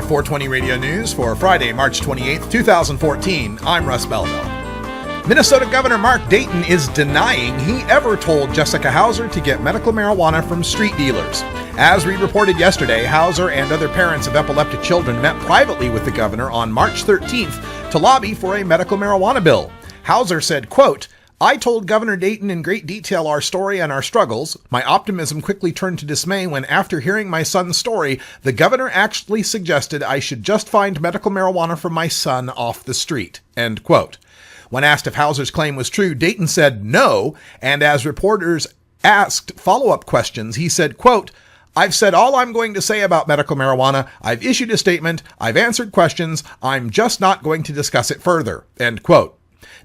420 Radio News for Friday, March 28th, 2014. I'm Russ Belville. Minnesota Governor Mark Dayton is denying he ever told Jessica Hauser to get medical marijuana from street dealers. As we reported yesterday, Hauser and other parents of epileptic children met privately with the governor on March 13th to lobby for a medical marijuana bill. Hauser said, quote, "I told Governor Dayton in great detail our story and our struggles. My optimism quickly turned to dismay when, after hearing my son's story, the governor actually suggested I should just find medical marijuana for my son off the street." End quote. When asked if Hauser's claim was true, Dayton said no, and as reporters asked follow-up questions, he said, quote, "I've said all I'm going to say about medical marijuana. I've issued a statement. I've answered questions. I'm just not going to discuss it further." End quote.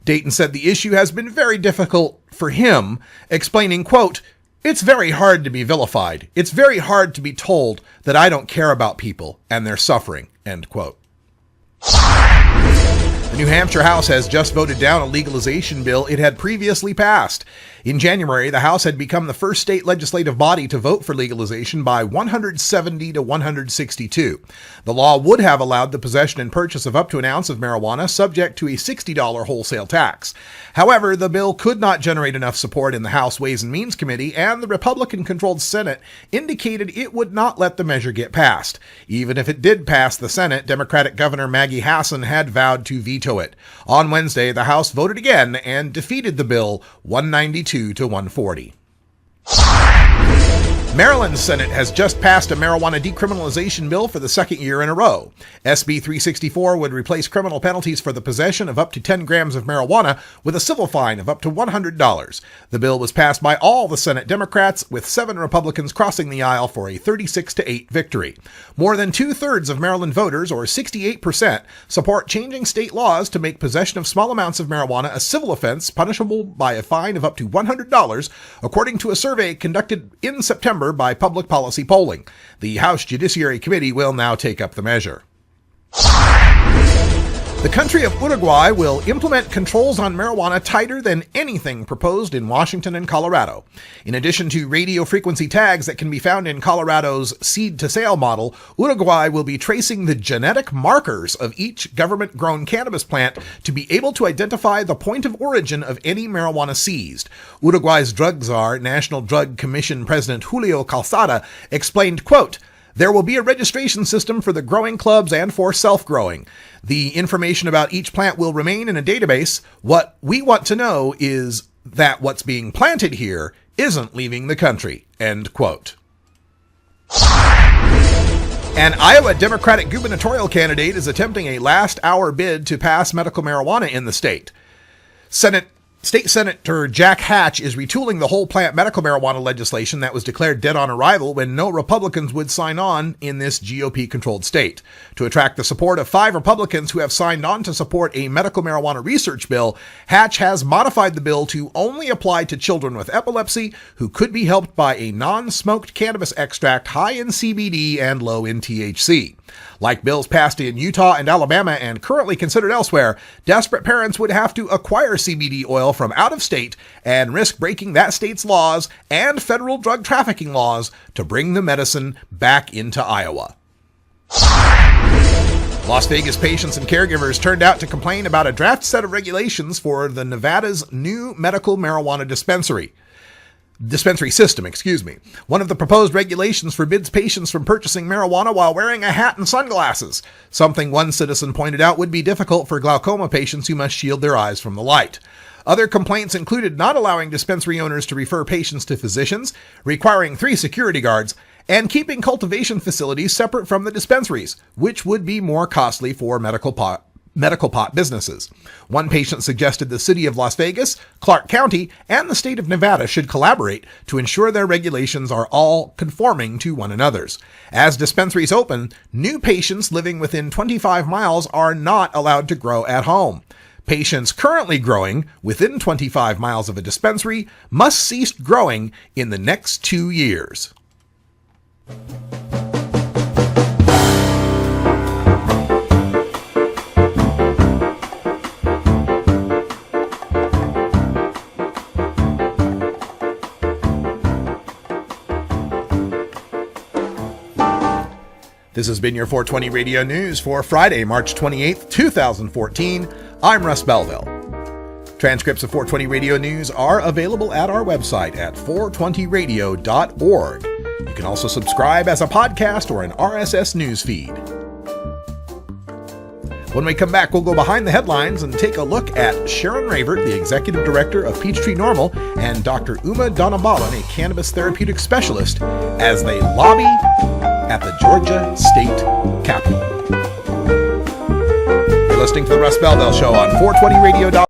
Dayton said the issue has been very difficult for him, explaining, quote, "It's very hard to be vilified. It's very hard to be told that I don't care about people and their suffering." End quote. The New Hampshire House has just voted down a legalization bill it had previously passed. In January, the House had become the first state legislative body to vote for legalization by 170 to 162. The law would have allowed the possession and purchase of up to an ounce of marijuana, subject to a $60 wholesale tax. However, the bill could not generate enough support in the House Ways and Means Committee, and the Republican-controlled Senate indicated it would not let the measure get passed. Even if it did pass the Senate, Democratic Governor Maggie Hassan had vowed to veto it. On Wednesday, the House voted again and defeated the bill 192 to 140. Maryland's Senate has just passed a marijuana decriminalization bill for the second year in a row. SB 364 would replace criminal penalties for the possession of up to 10 grams of marijuana with a civil fine of up to $100. The bill was passed by all the Senate Democrats, with 7 Republicans crossing the aisle for a 36-8 victory. More than 2/3 of Maryland voters, or 68%, support changing state laws to make possession of small amounts of marijuana a civil offense punishable by a fine of up to $100, according to a survey conducted in September by Public Policy Polling. The House Judiciary Committee will now take up the measure. The country of Uruguay will implement controls on marijuana tighter than anything proposed in Washington and Colorado. In addition to radio frequency tags that can be found in Colorado's seed-to-sale model, Uruguay will be tracing the genetic markers of each government-grown cannabis plant to be able to identify the point of origin of any marijuana seized. Uruguay's drug czar, National Drug Commission President Julio Calzada, explained, quote, "There will be a registration system for the growing clubs and for self-growing. The information about each plant will remain in a database. What we want to know is that what's being planted here isn't leaving the country." End quote. An Iowa Democratic gubernatorial candidate is attempting a last-hour bid to pass medical marijuana in the state. State Senator Jack Hatch is retooling the whole plant medical marijuana legislation that was declared dead on arrival when no Republicans would sign on in this GOP-controlled state. To attract the support of 5 Republicans who have signed on to support a medical marijuana research bill, Hatch has modified the bill to only apply to children with epilepsy who could be helped by a non-smoked cannabis extract high in CBD and low in THC. Like bills passed in Utah and Alabama and currently considered elsewhere, desperate parents would have to acquire CBD oil from out of state and risk breaking that state's laws and federal drug trafficking laws to bring the medicine back into Iowa. Las Vegas patients and caregivers turned out to complain about a draft set of regulations for the Nevada's new medical marijuana dispensary system. One of the proposed regulations forbids patients from purchasing marijuana while wearing a hat and sunglasses, something one citizen pointed out would be difficult for glaucoma patients who must shield their eyes from the light. Other complaints included not allowing dispensary owners to refer patients to physicians, requiring 3 security guards, and keeping cultivation facilities separate from the dispensaries, which would be more costly for medical pot businesses. One patient suggested the city of Las Vegas, Clark County, and the state of Nevada should collaborate to ensure their regulations are all conforming to one another's. As dispensaries open, new patients living within 25 miles are not allowed to grow at home. Patients currently growing within 25 miles of a dispensary must cease growing in the next 2 years. This has been your 420 Radio News for Friday, March 28th, 2014. I'm Russ Belville. Transcripts of 420 Radio News are available at our website at 420radio.org. You can also subscribe as a podcast or an RSS news feed. When we come back, we'll go behind the headlines and take a look at Sharon Ravert, the Executive Director of Peachtree Normal, and Dr. Uma Dhanabalan, a cannabis therapeutic specialist, as they lobby at the Georgia State Capitol. You're listening to The Russ Belville Show on 420radio.org.